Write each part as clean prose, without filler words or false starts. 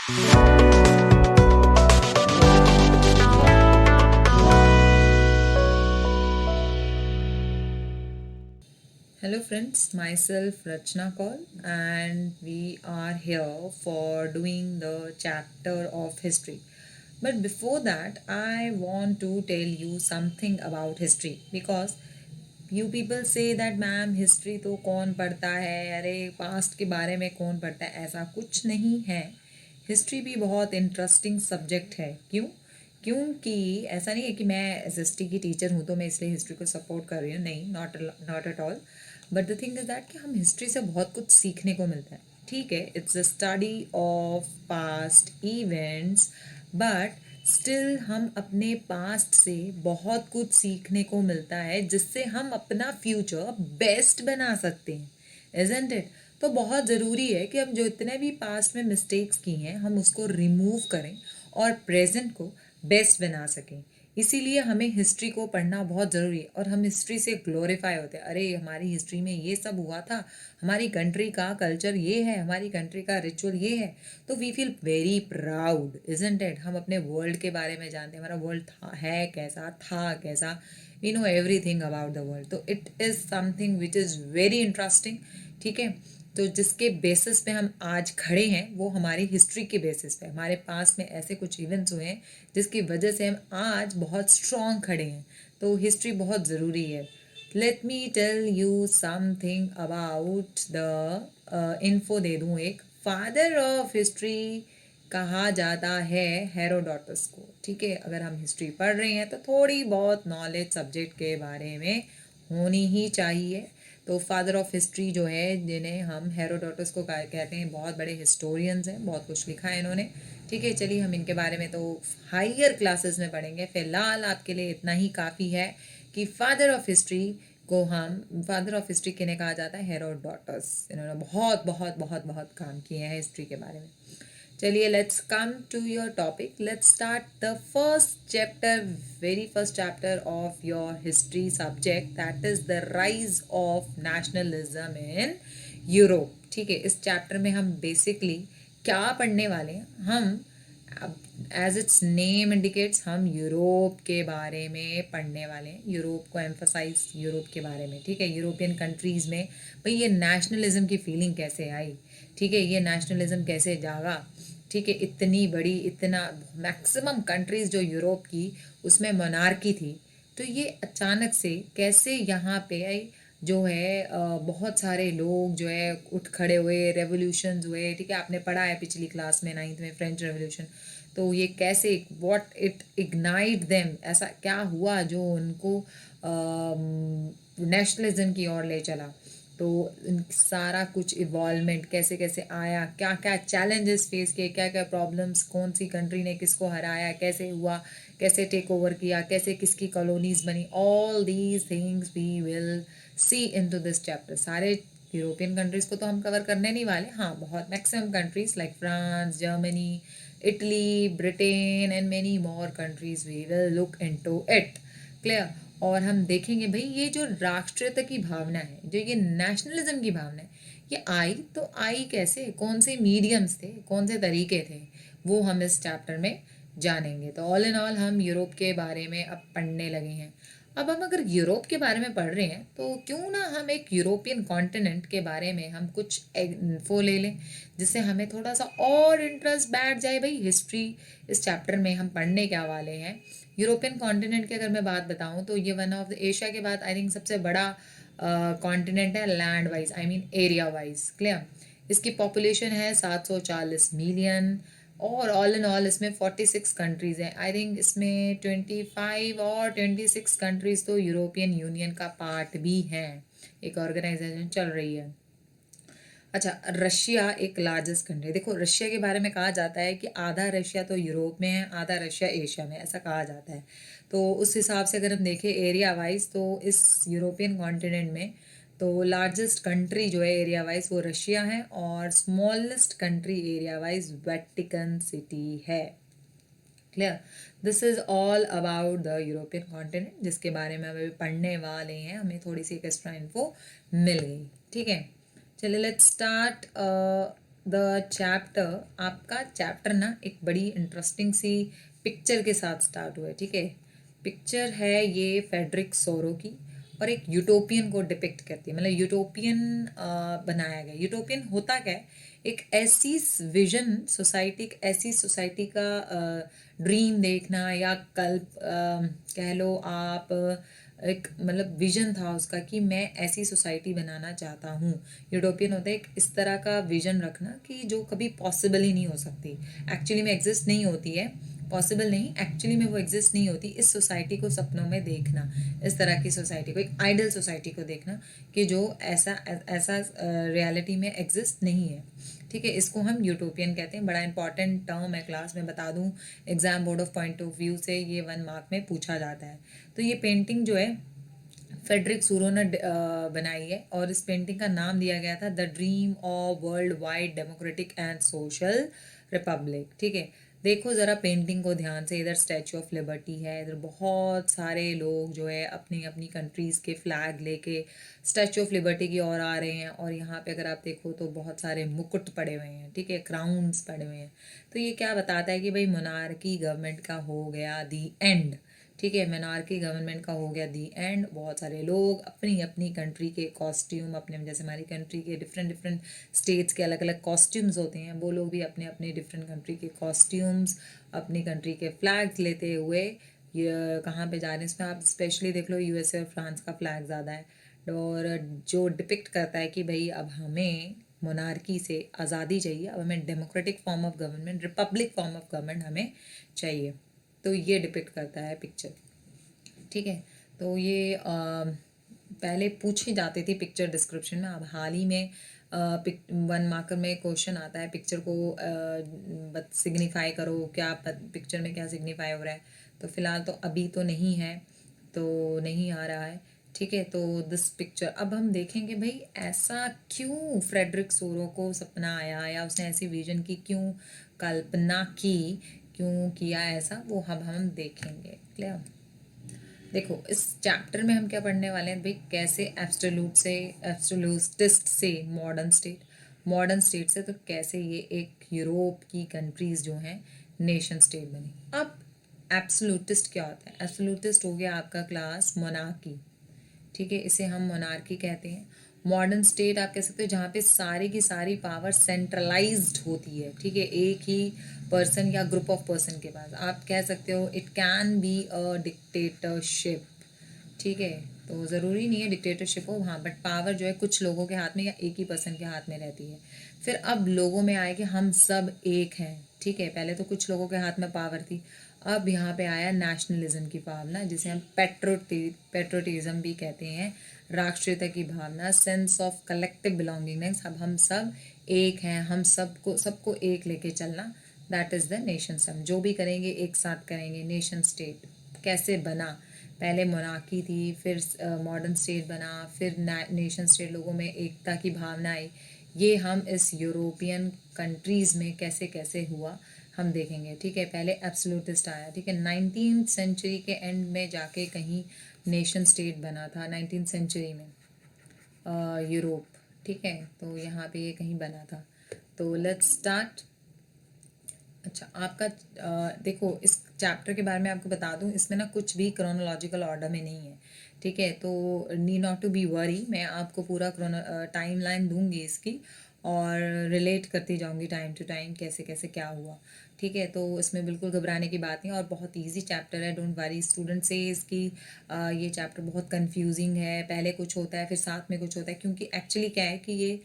Hello friends, myself Rachna Kaul, and we are here for doing the chapter of history. But before that, I want to tell you something about history because you people say that ma'am history तो कौन पढ़ता है, अरे past के बारे में कौन पढ़ता है, ऐसा कुछ नहीं है। हिस्ट्री भी बहुत इंटरेस्टिंग सब्जेक्ट है। क्योंकि ऐसा नहीं है कि मैं एसएसटी की टीचर हूँ तो मैं इसलिए हिस्ट्री को सपोर्ट कर रही हूँ, नहीं, not at all. But the thing is that कि हम हिस्ट्री से बहुत कुछ सीखने को मिलता है। ठीक है, it's a study of past events, but still हम अपने पास्ट से बहुत कुछ सीखने को मिलता है जिससे हम अपना फ्यूचर बेस्ट बना सकते हैं, इजंट इट? तो बहुत ज़रूरी है कि हम जो इतने भी पास्ट में मिस्टेक्स की हैं हम उसको रिमूव करें और प्रेजेंट को बेस्ट बना सकें। इसीलिए हमें हिस्ट्री को पढ़ना बहुत ज़रूरी है और हम हिस्ट्री से ग्लोरीफाई होते हैं। अरे हमारी हिस्ट्री में ये सब हुआ था, हमारी कंट्री का कल्चर ये है, हमारी कंट्री का रिचुअल ये है, तो we feel very proud, isn't it? हम अपने वर्ल्ड के बारे में जानते हैं, हमारा वर्ल्ड था, है कैसा, था कैसा, we know everything about the world. तो it is something which is very interesting. ठीक है, तो जिसके बेसिस पे हम आज खड़े हैं वो हमारी हिस्ट्री के बेसिस पे, हमारे पास में ऐसे कुछ इवेंट्स हुए हैं जिसकी वजह से हम आज बहुत स्ट्रॉन्ग खड़े हैं। तो हिस्ट्री बहुत ज़रूरी है। Let me tell you something about the info दे दूँ एक। फादर ऑफ हिस्ट्री कहा जाता है हेरोडोटस को। ठीक है, अगर हम हिस्ट्री पढ़ रहे हैं तो थोड़ी बहुत नॉलेज सब्जेक्ट के बारे में होनी ही चाहिए। तो फादर ऑफ हिस्ट्री जो है, जिन्हें हम हेरोडोटस को कहते हैं, बहुत बड़े हिस्टोरियंस हैं, बहुत कुछ लिखा है इन्होंने। ठीक है, चलिए हम इनके बारे में तो हायर क्लासेस में पढ़ेंगे। फिलहाल आपके लिए इतना ही काफ़ी है कि फादर ऑफ हिस्ट्री को हम, फादर ऑफ हिस्ट्री किन्हें कहा जाता है? हेरोडोटस। इन्होंने बहुत बहुत बहुत बहुत काम किए हैं हिस्ट्री के बारे में। चलिए let's come to your topic. Let's start the first chapter, very first chapter of your history subject, that is the rise of nationalism in Europe. ठीक है, इस चैप्टर में हम बेसिकली क्या पढ़ने वाले हैं? हम, एज इट्स नेम इंडिकेट्स, हम यूरोप के बारे में पढ़ने वाले हैं। यूरोप को एम्फोसाइज, यूरोप के बारे में। ठीक है, यूरोपियन कंट्रीज़ में भाई ये नेशनलिज्म की फीलिंग कैसे आई? ठीक है, ये नेशनलिज्म कैसे जागा? ठीक है, इतनी बड़ी, इतना मैक्सिमम कंट्रीज़ जो यूरोप की, उसमें मोनार्की थी, तो ये अचानक से कैसे यहाँ पे जो है बहुत सारे लोग जो है उठ खड़े हुए, रेवोल्यूशंस हुए। ठीक है, आपने पढ़ा है पिछली क्लास में, 9th में, फ्रेंच रेवोल्यूशन। तो ये कैसे, व्हाट इट इग्नाइट देम, ऐसा क्या हुआ जो उनको नेशनलिज्म की ओर ले चला? तो सारा कुछ इवॉल्वमेंट कैसे कैसे आया, क्या क्या चैलेंजेस फेस किए, क्या क्या प्रॉब्लम्स, कौन सी कंट्री ने किसको हराया, कैसे हुआ, कैसे टेक ओवर किया, कैसे किसकी कॉलोनीज बनी, all these things we will see into this chapter. सारे यूरोपियन कंट्रीज को तो हम कवर करने नहीं वाले, हाँ, बहुत maximum countries like France, Germany, Italy, Britain and many more countries we will look into it. Clear? और हम देखेंगे भाई ये जो राष्ट्रीयता की भावना है, जो ये नेशनलिज्म की भावना है, ये आई तो आई कैसे, कौन से मीडियम्स थे, कौन से तरीके थे, वो हम इस चैप्टर में जानेंगे। तो ऑल इन ऑल हम यूरोप के बारे में अब पढ़ने लगे हैं। अब हम अगर यूरोप के बारे में पढ़ रहे हैं तो क्यों ना हम एक यूरोपियन कॉन्टिनेंट के बारे में हम कुछ इन्फो ले लें जिससे हमें थोड़ा सा और इंटरेस्ट बैठ जाए। भाई हिस्ट्री इस चैप्टर में हम पढ़ने क्या वाले हैं? यूरोपियन कॉन्टिनेंट की अगर मैं बात बताऊं तो ये वन ऑफ द एशिया के बाद आई थिंक सबसे बड़ा कॉन्टिनेंट है land wise, I mean area wise. Clear? इसकी पॉपुलेशन है 740 मिलियन और ऑल इन ऑल इसमें 46 कंट्रीज़ हैं। आई थिंक इसमें 25 और 26 कंट्रीज़ तो यूरोपियन यूनियन का पार्ट भी हैं, एक ऑर्गेनाइजेशन चल रही है। अच्छा, रशिया एक लार्जेस्ट कंट्री। देखो रशिया के बारे में कहा जाता है कि आधा रशिया तो यूरोप में है, आधा रशिया एशिया में, ऐसा कहा जाता है। तो उस हिसाब से अगर हम देखें एरिया वाइज तो इस यूरोपियन कॉन्टिनेंट में तो लार्जेस्ट कंट्री जो है एरिया वाइज वो रशिया है और smallest country area wise Vatican City है। Clear? This is all about the European continent जिसके बारे में अभी पढ़ने वाले हैं। हमें थोड़ी सी एक्स्ट्रा इन्फो मिल गई। ठीक है, चलिए लेट्स स्टार्ट द चैप्टर, आपका चैप्टर ना एक बड़ी इंटरेस्टिंग सी पिक्चर के साथ स्टार्ट हुआ है, ठीक है। पिक्चर है ये फेडरिक सोरो की, और एक यूटोपियन को डिपिक्ट करती है, मतलब यूटोपियन बनाया गया। यूटोपियन होता क्या है, एक ऐसी विजन सोसाइटी, एक ऐसी सोसाइटी का ड्रीम देखना, या कल्प कह लो आप, एक मतलब विजन था उसका कि मैं ऐसी सोसाइटी बनाना चाहता हूँ। यूटोपियन होता है एक इस तरह का विजन रखना कि जो कभी पॉसिबल ही नहीं हो सकती, एक्चुअली में एग्जिस्ट नहीं होती है, पॉसिबल नहीं, एक्चुअली में वो एग्जिस्ट नहीं होती। इस सोसाइटी को सपनों में देखना, इस तरह की सोसाइटी को, एक आइडल सोसाइटी को देखना कि जो ऐसा ऐसा रियलिटी में एग्जिस्ट नहीं है, ठीक है। इसको हम यूटोपियन कहते हैं। बड़ा इंपॉर्टेंट टर्म है, क्लास में बता दूं, exam board of point of view से ये 1 मार्क में पूछा जाता है। तो ये पेंटिंग जो है फेडरिक सूरो ने बनाई है, और इस पेंटिंग का नाम दिया गया था the dream of world wide democratic and social Republic, ठीक है। देखो ज़रा पेंटिंग को ध्यान से, इधर स्टैचू ऑफ लिबर्टी है, इधर बहुत सारे लोग जो है अपनी अपनी कंट्रीज़ के फ्लैग लेके स्टैचू ऑफ लिबर्टी की ओर आ रहे हैं, और यहाँ पे अगर आप देखो तो बहुत सारे मुकुट पड़े हुए हैं, ठीक है, क्राउन्स पड़े हुए हैं। तो ये क्या बताता है कि भाई मोनार्की गवर्नमेंट का हो गया दी एंड, ठीक है, मोनार्की गवर्नमेंट का हो गया दी एंड। बहुत सारे लोग अपनी अपनी कंट्री के कॉस्ट्यूम, अपने जैसे हमारी कंट्री के डिफरेंट डिफरेंट स्टेट्स के अलग अलग कॉस्ट्यूम्स होते हैं, वो लोग भी अपने अपने डिफरेंट कंट्री के कॉस्ट्यूम्स, अपनी कंट्री के फ्लैग्स लेते हुए ये कहाँ पे जा रहे हैं। इसमें आप स्पेशली देख लो यूएसए और फ्रांस का फ्लैग ज़्यादा है, और जो डिपिक्ट करता है कि भाई अब हमें मोनार्की से आज़ादी चाहिए, अब हमें democratic form of government, Republic form of government हमें चाहिए। तो ये डिपिक्ट करता है पिक्चर, ठीक है। तो ये पहले पूछी जाती थी पिक्चर डिस्क्रिप्शन में, अब हाल ही में 1 मार्कर में क्वेश्चन आता है पिक्चर को सिग्निफाई करो, क्या पिक्चर में क्या सिग्निफाई हो रहा है। तो फिलहाल तो अभी तो नहीं है, तो नहीं आ रहा है, ठीक है। तो दिस पिक्चर अब हम देखेंगे भाई ऐसा क्यों फ्रेडरिक सोरो को सपना आया, या उसने ऐसी विजन की क्यों कल्पना की, क्यों किया ऐसा, वो हम देखेंगे। क्लियर। देखो इस चैप्टर में हम क्या पढ़ने वाले हैं भाई, कैसे एब्सोल्यूटिस्ट से मॉडर्न स्टेट से तो कैसे ये एक यूरोप की कंट्रीज जो हैं नेशन स्टेट बनी। अब एब्सोल्यूटिस्ट क्या होता है, एब्सोल्यूटिस्ट हो गया आपका क्लास मोनार्की, ठीक है, इसे हम मोनार्की कहते हैं। मॉडर्न स्टेट आप कह सकते हो जहाँ पे सारी की सारी पावर सेंट्रलाइज्ड होती है, ठीक है, एक ही पर्सन या ग्रुप ऑफ पर्सन के पास। आप कह सकते हो it can be a dictatorship, ठीक है। तो ज़रूरी नहीं है डिक्टेटरशिप हो वहाँ, बट पावर जो है कुछ लोगों के हाथ में या एक ही पर्सन के हाथ में रहती है। फिर अब लोगों में आए कि हम सब एक हैं, ठीक है। पहले तो कुछ लोगों के हाथ में पावर थी, अब यहाँ पे आया नेशनलिज्म की भावना, जिसे हम पेट्रोटिज्म भी कहते हैं, राष्ट्रीयता की भावना, सेंस ऑफ कलेक्टिव बिलोंगिंगनेस। अब हम सब एक हैं, हम सबको एक लेके चलना, दैट इज़ द नेशन सम। जो भी करेंगे एक साथ करेंगे। नेशन स्टेट कैसे बना, पहले मोनार्की थी, फिर मॉडर्न स्टेट बना, फिर नेशन स्टेट, लोगों में एकता की भावना आई। ये हम इस यूरोपियन कंट्रीज़ में कैसे कैसे हुआ हम देखेंगे, ठीक है। पहले एब्सोल्यूटिस्ट आया, ठीक है, 19th सेंचुरी के एंड में जाके कहीं नेशन स्टेट बना था, 19th सेंचुरी में यूरोप, ठीक है। तो यहाँ पे ये कहीं बना था। तो लेट्स स्टार्ट। अच्छा आपका देखो इस चैप्टर के बारे में आपको बता दूं, इसमें ना कुछ भी क्रोनोलॉजिकल ऑर्डर में नहीं है, ठीक है। तो need not to be worry, मैं आपको पूरा टाइम लाइन दूंगी इसकी, और रिलेट करती जाऊंगी टाइम टू टाइम कैसे कैसे क्या हुआ, ठीक है। तो इसमें बिल्कुल घबराने की बात नहीं, और बहुत इजी चैप्टर है, डोंट वरी। स्टूडेंट से इसकी ये चैप्टर बहुत कंफ्यूजिंग है, पहले कुछ होता है फिर साथ में कुछ होता है, क्योंकि एक्चुअली क्या है कि ये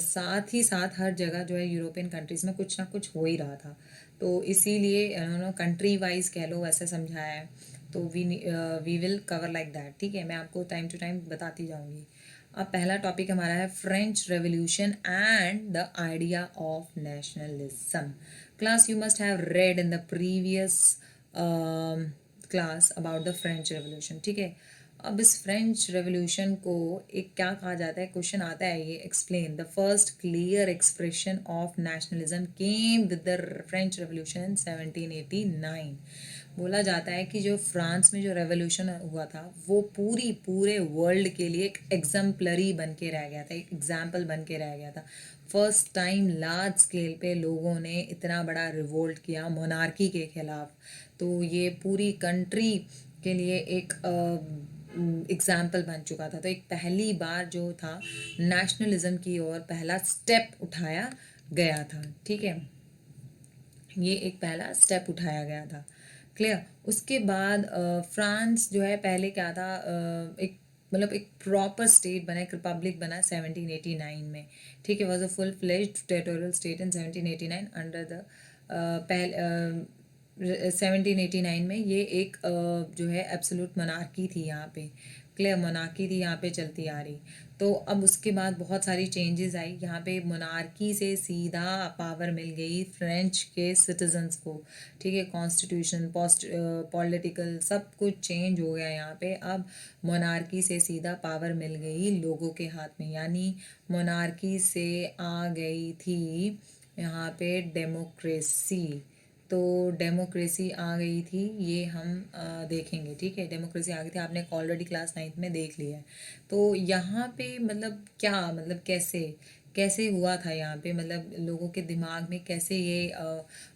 साथ ही साथ हर जगह जो है यूरोपियन कंट्रीज़ में कुछ ना कुछ हो ही रहा था, तो इसीलिए उन्होंने कंट्री वाइज कह लो वैसे समझाया है। तो we will cover like that, ठीक है, मैं आपको टाइम टू टाइम बताती जाऊंगी। अब पहला टॉपिक हमारा है French revolution and the idea of nationalism. Class you must have read in the previous class about the French revolution, ठीक है। अब इस फ्रेंच रेवोल्यूशन को एक क्या कहा जाता है, क्वेश्चन आता है ये, explain the first clear expression of nationalism came with the French revolution in 1789। बोला जाता है कि जो फ्रांस में जो रेवोल्यूशन हुआ था वो पूरे वर्ल्ड के लिए एक एग्जाम्पलरी बन के रह गया था, एक एग्जाम्पल बन के रह गया था। फर्स्ट टाइम लार्ज स्केल पे लोगों ने इतना बड़ा रिवोल्ट किया मोनार्की के खिलाफ, तो ये पूरी कंट्री के लिए एक एग्जाम्पल बन चुका था। तो एक पहली बार जो था नेशनलिज्म की ओर पहला स्टेप उठाया गया था, ठीक है, ये एक पहला स्टेप उठाया गया था। क्लियर। उसके बाद फ्रांस जो है पहले क्या था, एक मतलब एक प्रॉपर स्टेट बना, एक रिपब्लिक बना 1789 में, ठीक है, was a full fledged territorial state in 1789 under the पहले 1789 में ये एक जो है एब्सोल्यूट मोनार्की थी यहाँ पे। क्लियर, मोनार्की थी यहाँ पे चलती आ रही। तो अब उसके बाद बहुत सारी चेंजेस आई यहाँ पे, मोनार्की से सीधा पावर मिल गई फ्रेंच के सिटीजन्स को, ठीक है, कॉन्स्टिट्यूशन पोस्ट पॉलिटिकल सब कुछ चेंज हो गया यहाँ पे। अब मोनार्की से सीधा पावर मिल गई लोगों के हाथ में, यानी मोनार्की से आ गई थी यहाँ पे डेमोक्रेसी। तो डेमोक्रेसी आ गई थी, ये हम देखेंगे, ठीक है, डेमोक्रेसी आ गई थी, आपने ऑलरेडी क्लास 9th में देख लिया है। तो यहाँ पे मतलब क्या, मतलब कैसे कैसे हुआ था यहाँ पे, मतलब लोगों के दिमाग में कैसे ये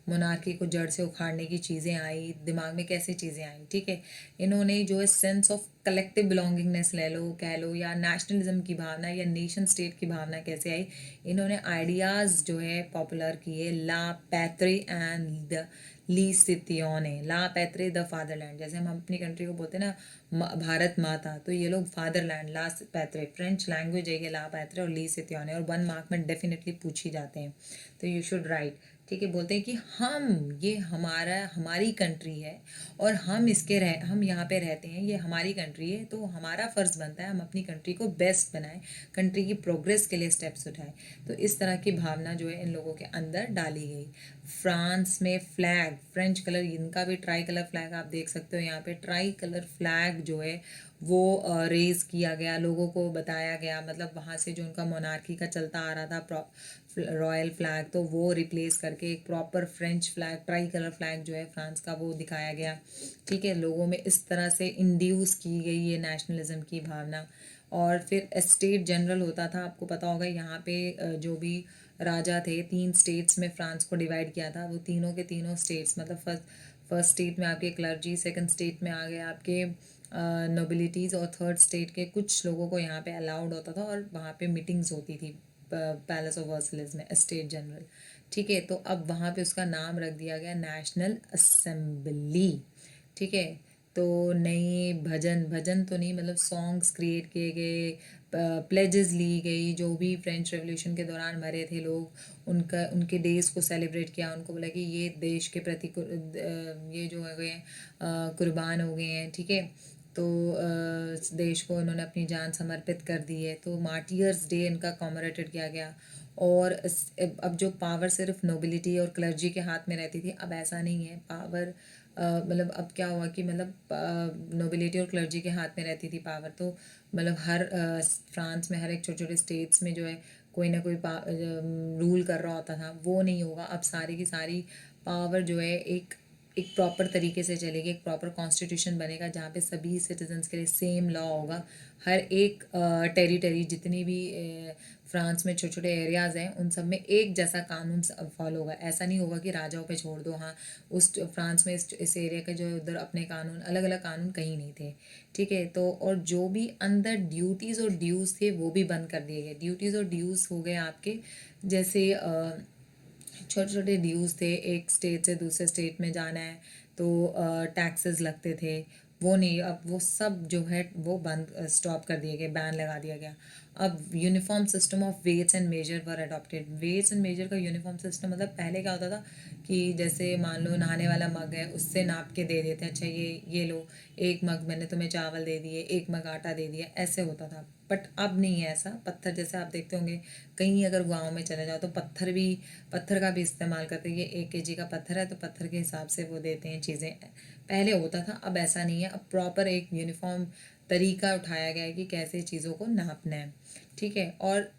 मोनार्की को जड़ से उखाड़ने की चीज़ें आई, दिमाग में कैसे चीज़ें आई, ठीक है। इन्होंने जो है सेंस ऑफ कलेक्टिव बिलोंगिंगनेस ले लो, कह लो, या नेशनलिज्म की भावना या नेशन स्टेट की भावना कैसे आई, इन्होंने आइडियाज़ जो है पॉपुलर किए, ला पैत्रे एंड द ली सितियोने, ला पैत्रे द फादरलैंड, जैसे हम अपनी कंट्री को बोलते हैं ना भारत माता, तो ये लोग फादरलैंड, ला पैत्रे, फ्रेंच लैंग्वेज है ये ला पैत्रे और ली सितियोने, और 1 मार्क में डेफिनेटली पूछी जाते हैं, तो यू शुड राइट, ठीक है। बोलते हैं कि हम, ये हमारी कंट्री है और हम यहाँ पे रहते हैं, ये हमारी कंट्री है, तो हमारा फ़र्ज़ बनता है हम अपनी कंट्री को बेस्ट बनाएं, कंट्री की प्रोग्रेस के लिए स्टेप्स उठाएं। तो इस तरह की भावना जो है इन लोगों के अंदर डाली गई। फ्रांस में फ्लैग, फ्रेंच कलर, इनका भी ट्राई कलर फ्लैग आप देख सकते हो यहाँ पे, ट्राई कलर फ्लैग जो है वो रेज़ किया गया, लोगों को बताया गया, मतलब वहाँ से जो उनका मोनार्की का चलता आ रहा था रॉयल फ्लैग, तो वो रिप्लेस करके एक proper French flag, try colour flag जो है फ्रांस का, वो दिखाया गया, ठीक है। लोगों में इस तरह से इंड्यूस की गई ये नेशनलिज्म की भावना। और फिर स्टेट जनरल होता था, आपको पता होगा यहाँ पे जो भी राजा थे, 3 स्टेट्स में फ्रांस को डिवाइड किया था, वो तीनों के तीनों स्टेट्स, मतलब फर्स्ट स्टेट में आपके क्लर्जी, सेकंड स्टेट में आ गए आपके नोबिलिटीज़, और थर्ड स्टेट के कुछ लोगों को यहाँ पे अलाउड होता था, और वहाँ पे मीटिंग्स होती थी पैलेस ऑफ वर्सलिस में, स्टेट जनरल, ठीक है। तो अब वहाँ पे उसका नाम रख दिया गया नेशनल असेंबली, ठीक है। तो नई भजन भजन तो नहीं, मतलब सॉन्ग्स क्रिएट किए गए, प्लेजेस ली गई, जो भी फ्रेंच रेवोल्यूशन के दौरान मरे थे लोग, उनके डेज़ को सेलिब्रेट किया, उनको बोला कि ये देश के प्रति ये जो हो गए कुर्बान हो गए हैं, ठीक है। तो देश को उन्होंने अपनी जान समर्पित कर दी है, तो मार्टियर्स डे इनका कॉमरेटेड किया गया। और अब जो पावर सिर्फ नोबिलिटी और क्लर्जी के हाथ में रहती थी, अब ऐसा नहीं है, पावर मतलब अब क्या हुआ कि मतलब नोबिलिटी और क्लर्जी के हाथ में रहती थी पावर, तो मतलब हर फ्रांस में हर एक छोटे छोटे स्टेट्स में जो है कोई ना कोई रूल कर रहा होता था, वो नहीं होगा। अब सारी की सारी पावर जो है एक प्रॉपर तरीके से चलेगी, एक प्रॉपर कॉन्स्टिट्यूशन बनेगा जहाँ पे सभी सिटीजन्स के लिए सेम लॉ होगा, हर एक टेरिटरी, जितनी भी फ्रांस में छोटे छोटे एरियाज़ हैं उन सब में एक जैसा कानून फॉलो होगा। ऐसा नहीं होगा कि राजाओं पे छोड़ दो, हाँ उस फ्रांस में इस एरिया के जो उधर अपने कानून, अलग अलग कानून कहीं नहीं थे, ठीक है। तो और जो भी अंदर ड्यूटीज़ और ड्यूज़ थे वो भी बंद कर दिए गए। ड्यूटीज़ और ड्यूज़ हो गए आपके, जैसे छोटे छोटे ड्यूज़ थे, एक स्टेट से दूसरे स्टेट में जाना है तो टैक्सेस लगते थे, वो नहीं, अब वो सब जो है वो बंद, स्टॉप कर दिए गए, बैन लगा दिया गया। अब uniform system of weights and measure were adopted. Weights and measure का यूनिफॉर्म सिस्टम, मतलब पहले क्या होता था कि जैसे मान लो नहाने वाला मग है, उससे नाप के दे देते हैं, अच्छा ये लो, 1 मग मैंने तुम्हें चावल दे दिए, 1 मग आटा दे दिया, ऐसे होता था। बट अब नहीं है ऐसा। पत्थर, जैसे आप देखते होंगे कहीं अगर गाँव में चले जाओ तो पत्थर का भी इस्तेमाल करते हैं, ये 1 kg का पत्थर है तो पत्थर के हिसाब से वो देते हैं चीज़ें, पहले होता था, अब ऐसा नहीं है। अब प्रॉपर एक यूनिफॉर्म तरीका उठाया गया है कि कैसे चीज़ों को नापना है, ठीक है। और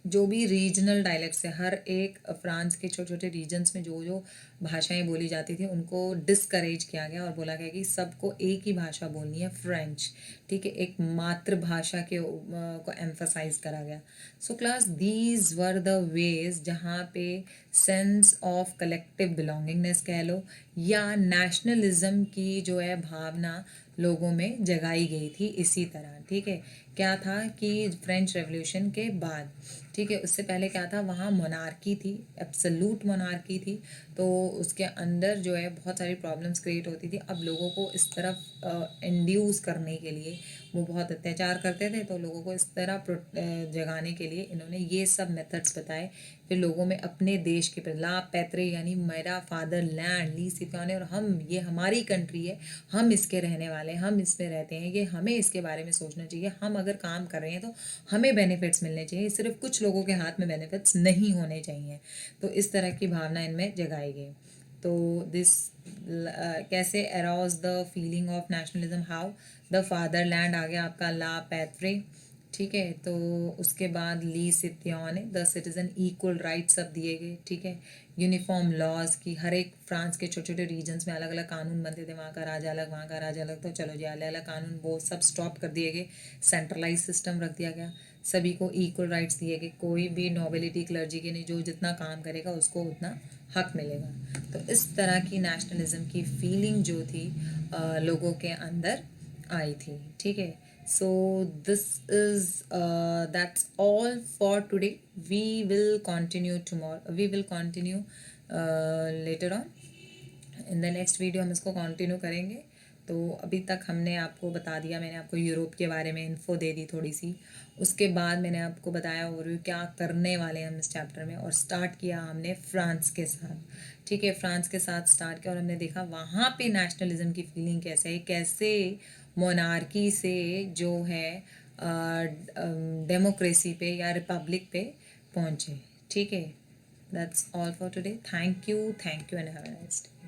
जो भी रीजनल डायलेक्ट्स है, हर एक फ्रांस के छोटे छोटे रीजन्स में जो जो भाषाएं बोली जाती थी उनको डिस्करेज किया गया और बोला गया कि सबको एक ही भाषा बोलनी है, फ्रेंच, ठीक है। एक मातृभाषा के को एम्फसाइज करा गया। So class, these were the ways जहाँ पे सेंस ऑफ कलेक्टिव बिलोंगिंगनेस कह लो या नेशनलिज्म की जो है भावना लोगों में जगाई गई थी इसी तरह, ठीक है। क्या था कि फ्रेंच रेवोल्यूशन के बाद, ठीक है, उससे पहले क्या था, वहाँ मोनार्की थी, एब्सोल्यूट मोनार्की थी, तो उसके अंदर जो है बहुत सारी प्रॉब्लम्स क्रिएट होती थी। अब लोगों को इस तरफ इंड्यूस करने के लिए, वो बहुत अत्याचार करते थे, तो लोगों को इस तरह जगाने के लिए इन्होंने ये सब मेथड्स बताए। फिर लोगों में अपने देश के प्रति ला पैत्रे यानी मेरा फादर लैंड ली सिपाने, और हम, ये हमारी कंट्री है, हम इसके रहने वाले हैं, हम इसमें रहते हैं, ये हमें इसके बारे में सोचना चाहिए, हम अगर काम कर रहे हैं तो हमें बेनिफिट्स मिलने चाहिए, सिर्फ कुछ लोगों के हाथ में बेनिफिट्स नहीं होने चाहिए। तो इस तरह की भावना इनमें जगाई गई। तो दिस कैसे arouse the feeling of nationalism, how the fatherland आ गया आपका ला पैत्रे, ठीक है। तो उसके बाद ली सित्योन, द सिटीजन इक्वल राइट्स सब दिए गए, ठीक है। यूनिफॉर्म लॉज की हर एक फ्रांस के छोटे छोटे रीजन्स में अलग अलग कानून बनते थे, वहाँ का राजा अलग, वहाँ का राजा अलग, तो चलो जी अलग अलग कानून वो सब स्टॉप कर दिए गए, सेंट्रलाइज सिस्टम रख दिया गया, सभी को इक्वल राइट्स दिए गए, कोई भी नोबिलिटी क्लर्जी के नहीं, जो जितना काम करेगा उसको उतना हक मिलेगा। तो इस तरह की नेशनलिज्म की फीलिंग जो थी लोगों के अंदर आई थी, ठीक है। So this is that's all for today. We will continue tomorrow. We will continue later on. In the next video हम इसको कंटिन्यू करेंगे। तो अभी तक हमने आपको बता दिया, मैंने आपको यूरोप के बारे में इन्फो दे दी थोड़ी सी, उसके बाद मैंने आपको बताया ओवरव्यू क्या करने वाले हैं हम इस चैप्टर में, और स्टार्ट किया हमने फ्रांस के साथ, ठीक है। फ्रांस के साथ स्टार्ट किया और हमने देखा वहाँ पे नेशनलिज्म की फीलिंग कैसे है, कैसे मोनार्की से जो है डेमोक्रेसी पे या रिपब्लिक पे पहुँचे, ठीक है। That's all for today. Thank you and have a nice day.